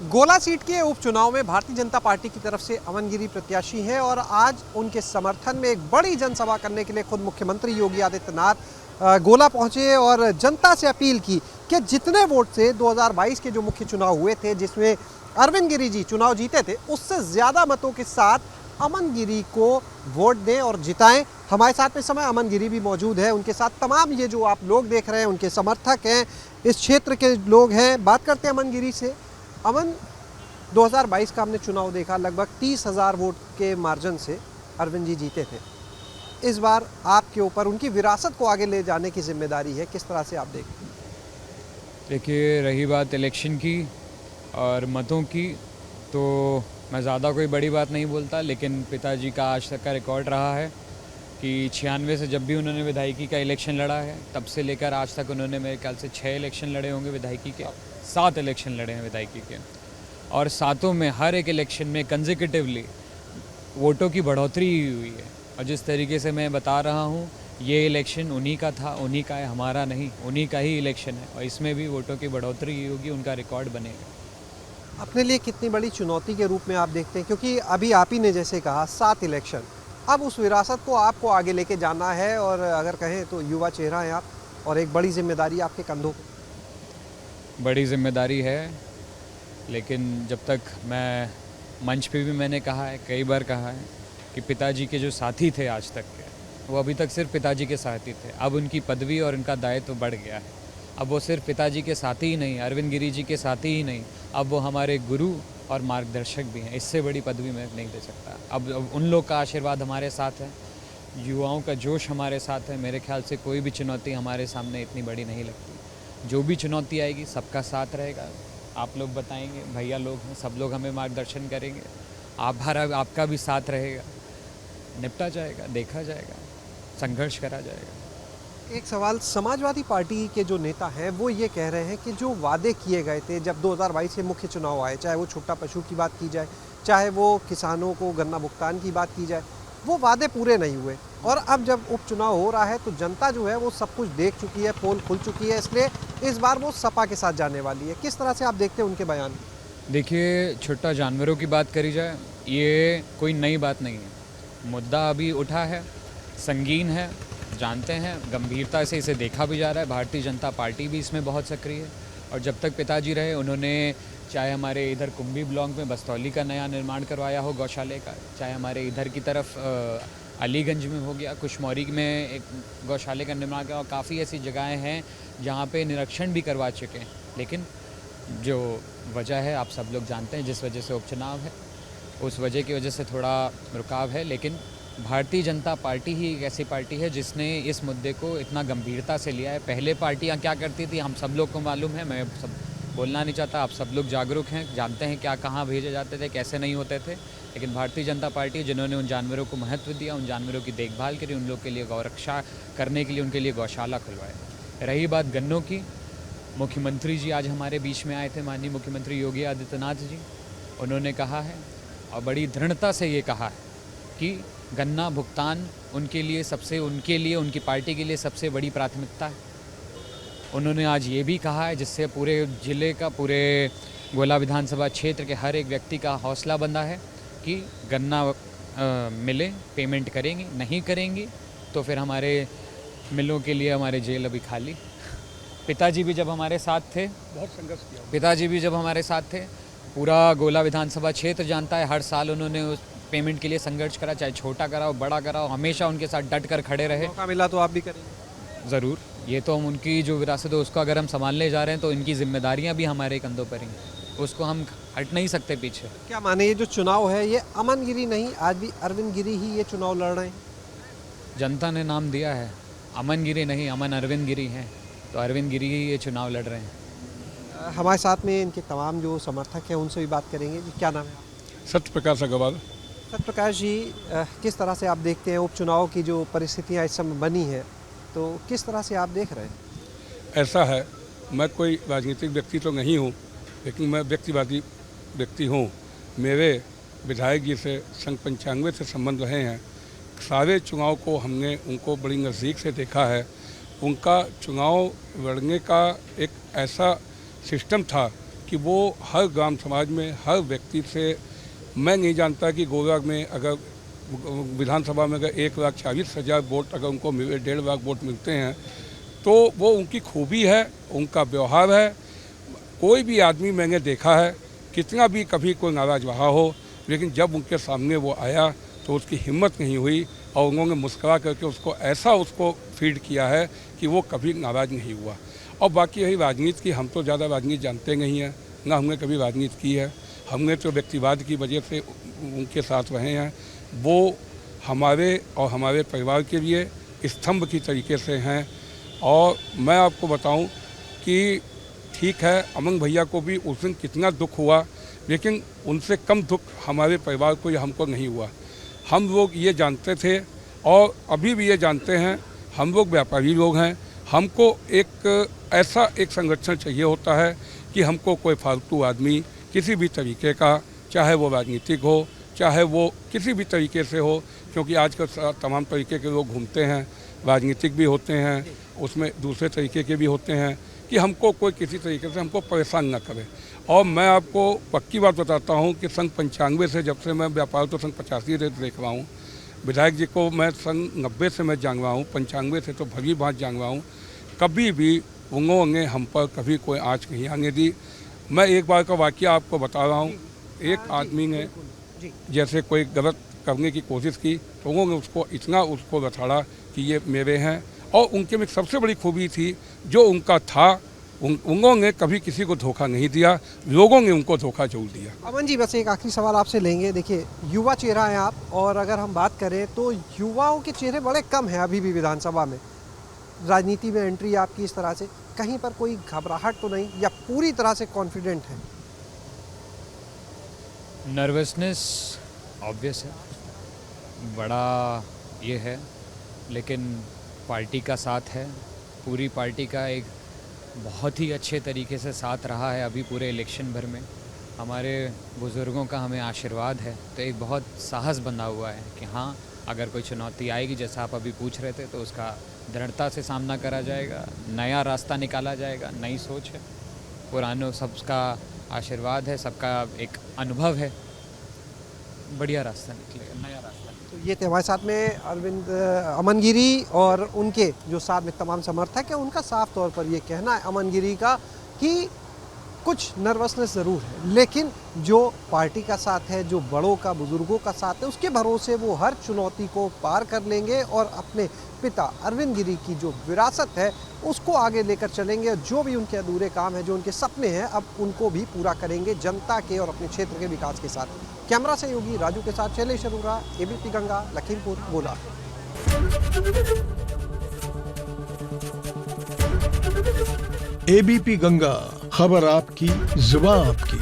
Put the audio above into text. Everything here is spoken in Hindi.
गोला सीट के उपचुनाव में भारतीय जनता पार्टी की तरफ से अमन गिरी प्रत्याशी हैं और आज उनके समर्थन में एक बड़ी जनसभा करने के लिए खुद मुख्यमंत्री योगी आदित्यनाथ गोला पहुंचे और जनता से अपील की कि जितने वोट से 2022 के जो मुख्य चुनाव हुए थे जिसमें अरविंद गिरी जी चुनाव जीते थे उससे ज़्यादा मतों के साथ अमन गिरी को वोट दें और जिताएं। हमारे साथ में समय अमन गिरी भी मौजूद है, उनके साथ तमाम ये जो आप लोग देख रहे हैं उनके समर्थक हैं, इस क्षेत्र के लोग हैं। बात करते हैं अमन गिरी से। अमन, 2022 का हमने चुनाव देखा, लगभग 30,000 वोट के मार्जिन से अरविंद जी जीते थे। इस बार आपके ऊपर उनकी विरासत को आगे ले जाने की जिम्मेदारी है, किस तरह से आप देखते हैं? देखिए, रही बात इलेक्शन की और मतों की, तो मैं ज़्यादा कोई बड़ी बात नहीं बोलता, लेकिन पिताजी का आज तक का रिकॉर्ड रहा है कि 96 से जब भी उन्होंने विधायकी का इलेक्शन लड़ा है तब से लेकर आज तक उन्होंने मेरे ख्याल से 6 इलेक्शन लड़े होंगे विधायकी के, 7 इलेक्शन लड़े हैं विधायकी के, और सातों में हर एक इलेक्शन में कंसेक्यूटिवली वोटों की बढ़ोतरी हुई है। और जिस तरीके से मैं बता रहा हूँ, ये इलेक्शन उन्हीं का था, उन्हीं का है, हमारा नहीं, उन्हीं का ही इलेक्शन है और इसमें भी वोटों की बढ़ोतरी होगी, उनका रिकॉर्ड बनेगा। अपने लिए कितनी बड़ी चुनौती के रूप में आप देखते हैं, क्योंकि अभी आप ही ने जैसे कहा 7 इलेक्शन, अब उस विरासत को आपको आगे लेके जाना है और अगर कहें तो युवा चेहरा हैं आप और एक बड़ी जिम्मेदारी आपके कंधों पे। बड़ी जिम्मेदारी है, लेकिन जब तक मैं मंच पे भी मैंने कहा है, कई बार कहा है कि पिताजी के जो साथी थे आज तक के, वो अभी तक सिर्फ पिताजी के साथी थे। अब उनकी पदवी और उनका दायित्व बढ़ गया है। अब वो सिर्फ पिताजी के साथी ही नहीं, अरविंद गिरी जी के साथी ही नहीं, अब वो हमारे गुरु और मार्गदर्शक भी हैं। इससे बड़ी पदवी मैं नहीं दे सकता। अब उन लोग का आशीर्वाद हमारे साथ है, युवाओं का जोश हमारे साथ है। मेरे ख्याल से कोई भी चुनौती हमारे सामने इतनी बड़ी नहीं लगती। जो भी चुनौती आएगी सबका साथ रहेगा। आप लोग बताएंगे, भैया लोग हैं, सब लोग हमें मार्गदर्शन करेंगे, आपका भी साथ रहेगा, निपटा जाएगा, देखा जाएगा, संघर्ष करा जाएगा। एक सवाल, समाजवादी पार्टी के जो नेता हैं वो ये कह रहे हैं कि जो वादे किए गए थे जब 2022 से मुख्य चुनाव आए, चाहे वो छोटा पशु की बात की जाए, चाहे वो किसानों को गन्ना भुगतान की बात की जाए, वो वादे पूरे नहीं हुए और अब जब उपचुनाव हो रहा है तो जनता जो है वो सब कुछ देख चुकी है, पोल खुल चुकी है, इसलिए इस बार वो सपा के साथ जाने वाली है। किस तरह से आप देखते हैं उनके बयान? देखिए, छोटा जानवरों की बात करी जाए, ये कोई नई बात नहीं है। मुद्दा अभी उठा है, संगीन है, जानते हैं, गंभीरता से इसे देखा भी जा रहा है। भारतीय जनता पार्टी भी इसमें बहुत सक्रिय है और जब तक पिताजी रहे उन्होंने, चाहे हमारे इधर कुंभी ब्लॉक में बस्तौली का नया निर्माण करवाया हो गौशाले का, चाहे हमारे इधर की तरफ अलीगंज में हो गया, कुशमौरी में एक गौशाले का निर्माण किया, और काफ़ी ऐसी जगहें हैं जहाँ पे निरीक्षण भी करवा चुके हैं। लेकिन जो वजह है आप सब लोग जानते हैं, जिस वजह से उपचुनाव है, उस वजह की वजह से थोड़ा रुकाव है। लेकिन भारतीय जनता पार्टी ही एक ऐसी पार्टी है जिसने इस मुद्दे को इतना गंभीरता से लिया है। पहले पार्टियां क्या करती थी हम सब लोग को मालूम है, मैं सब बोलना नहीं चाहता, आप सब लोग जागरूक हैं, जानते हैं क्या कहाँ भेजे जाते थे, कैसे नहीं होते थे। लेकिन भारतीय जनता पार्टी, जिन्होंने उन जानवरों को महत्व दिया, उन जानवरों की देखभाल करी, उन लोग के लिए गौरक्षा करने के लिए उनके लिए गौशाला खुलवाए। रही बात गन्नों की, मुख्यमंत्री जी आज हमारे बीच में आए थे, माननीय मुख्यमंत्री योगी आदित्यनाथ जी। उन्होंने कहा है और बड़ी दृढ़ता से ये कहा है कि गन्ना भुगतान उनके लिए उनकी पार्टी के लिए सबसे बड़ी प्राथमिकता है। उन्होंने आज ये भी कहा है, जिससे पूरे ज़िले का, पूरे गोला विधानसभा क्षेत्र के हर एक व्यक्ति का हौसला बंधा है कि गन्ना मिले, पेमेंट करेंगी, नहीं करेंगी तो फिर हमारे मिलों के लिए हमारे जेल अभी खाली। पिताजी भी जब हमारे साथ थे, बहुत संघर्ष किया, पिताजी भी जब हमारे साथ थे, पूरा गोला विधानसभा क्षेत्र जानता है, हर साल उन्होंने उस पेमेंट के लिए संघर्ष करा, चाहे छोटा कराओ बड़ा कराओ, हमेशा उनके साथ डट कर खड़े रहे। मौका मिला तो आप भी करेंगे? ज़रूर। ये तो हम उनकी जो विरासत है उसको अगर हम संभालने जा रहे हैं तो इनकी जिम्मेदारियां भी हमारे कंधों पर हैं, उसको हम हट नहीं सकते पीछे। क्या माने, ये जो चुनाव है ये अमन गिरी नहीं, आज भी अरविंद गिरी ही ये चुनाव लड़ रहे हैं? जनता ने नाम दिया है, अमन गिरी नहीं, अमन अरविंद गिरी हैं, तो अरविंद गिरी ही ये चुनाव लड़ रहे हैं। हमारे साथ में इनके तमाम जो समर्थक हैं उनसे भी बात करेंगे। जी, क्या नाम है? सत्य प्रकाश अग्रवाल। सत्य प्रकाश जी, किस तरह से आप देखते हैं उपचुनाव की जो परिस्थितियां इस समय बनी है, तो किस तरह से आप देख रहे हैं? ऐसा है, मैं कोई राजनीतिक व्यक्ति तो नहीं हूँ, लेकिन मैं व्यक्तिवादी व्यक्ति हूँ। मेरे विधायक जी से सन 95 से संबंध रहे हैं। सारे चुनाव को हमने उनको बड़ी नज़दीक से देखा है। उनका चुनाव लड़ने का एक ऐसा सिस्टम था कि वो हर ग्राम समाज में हर व्यक्ति से, मैं नहीं जानता कि गोवा में अगर विधानसभा में अगर 1,40,000 वोट अगर उनको 1.5 लाख वोट मिलते हैं तो वो उनकी खूबी है, उनका व्यवहार है। कोई भी आदमी मैंने देखा है, कितना भी कभी कोई नाराज़ रहा हो, लेकिन जब उनके सामने वो आया तो उसकी हिम्मत नहीं हुई और उन्होंने मुस्कुरा करके उसको ऐसा उसको फीड किया है कि वो कभी नाराज़ नहीं हुआ। और बाकी यही राजनीति की, हम तो ज़्यादा राजनीति जानते नहीं हैं, ना हमने कभी राजनीति की है। हमने तो व्यक्तिवाद की वजह से उनके साथ रहे हैं। वो हमारे और हमारे परिवार के लिए स्तंभ की तरीके से हैं। और मैं आपको बताऊं कि ठीक है, अमन भैया को भी उस दिन कितना दुख हुआ, लेकिन उनसे कम दुख हमारे परिवार को या हमको नहीं हुआ। हम लोग ये जानते थे और अभी भी ये जानते हैं, हम लोग व्यापारी लोग हैं। हमको एक ऐसा एक संगठन चाहिए होता है कि हमको कोई फालतू आदमी किसी भी तरीके का, चाहे वो राजनीतिक हो, चाहे वो किसी भी तरीके से हो, क्योंकि आजकल तमाम तरीके के लोग घूमते हैं, राजनीतिक भी होते हैं, उसमें दूसरे तरीके के भी होते हैं, कि हमको कोई किसी तरीके से हमको परेशान ना करे। और मैं आपको पक्की बात बताता हूँ कि सन 95 से, जब से मैं व्यापार तो सन 85 से देख रहा हूँ, विधायक जी को मैं सन 90 से मैं जान रहा हूँ, 95 से तो भली भांत जान रहा हूँ। कभी भी उन्होंने हम पर कभी कोई आँच नहीं आने दी। मैं एक बार का वाकया आपको बता रहा हूँ। एक आदमी ने जैसे कोई गलत करने की कोशिश की तो उन्होंने उसको इतना उसको बथाड़ा कि ये मेरे हैं। और उनके में सबसे बड़ी खूबी थी, जो उनका था, उन्होंने कभी किसी को धोखा नहीं दिया, लोगों ने उनको धोखा जरूर दिया। अमन जी, बस एक आखिरी सवाल आपसे लेंगे। देखिए, युवा चेहरा हैं आप, और अगर हम बात करें तो युवाओं के चेहरे बड़े कम हैं अभी भी विधानसभा में। राजनीति में एंट्री आपकी इस तरह से, कहीं पर कोई घबराहट तो नहीं, या पूरी तरह से कॉन्फिडेंट है? नर्वसनेस ऑब्वियस है, बड़ा ये है, लेकिन पार्टी का साथ है, पूरी पार्टी का एक बहुत ही अच्छे तरीके से साथ रहा है अभी पूरे इलेक्शन भर में। हमारे बुज़ुर्गों का हमें आशीर्वाद है, तो एक बहुत साहस बंधा हुआ है कि हाँ, अगर कोई चुनौती आएगी, जैसा आप अभी पूछ रहे थे, तो उसका दृढ़ता से सामना करा जाएगा, नया रास्ता निकाला जाएगा, नई सोच है, पुरानों सबका आशीर्वाद है, सबका एक अनुभव है, बढ़िया रास्ता निकलेगा, नया रास्ता। तो ये थे हमारे साथ में अमन गिरी, और उनके जो साथ में तमाम समर्थक हैं, उनका साफ तौर पर ये कहना है अमन गिरी का कि कुछ नर्वसनेस ज़रूर है, लेकिन जो पार्टी का साथ है, जो बड़ों का, बुजुर्गों का साथ है, उसके भरोसे वो हर चुनौती को पार कर लेंगे और अपने पिता अरविंद गिरी की जो विरासत है उसको आगे लेकर चलेंगे। जो भी उनके अधूरे काम हैं, जो उनके सपने हैं, अब उनको भी पूरा करेंगे जनता के और अपने क्षेत्र के विकास के साथ। कैमरा सहयोगी राजू के साथ शैलेश अरोड़ा, एबीपी गंगा, लखीमपुर गोला। एबीपी गंगा, खबर आपकी, जुबान आपकी।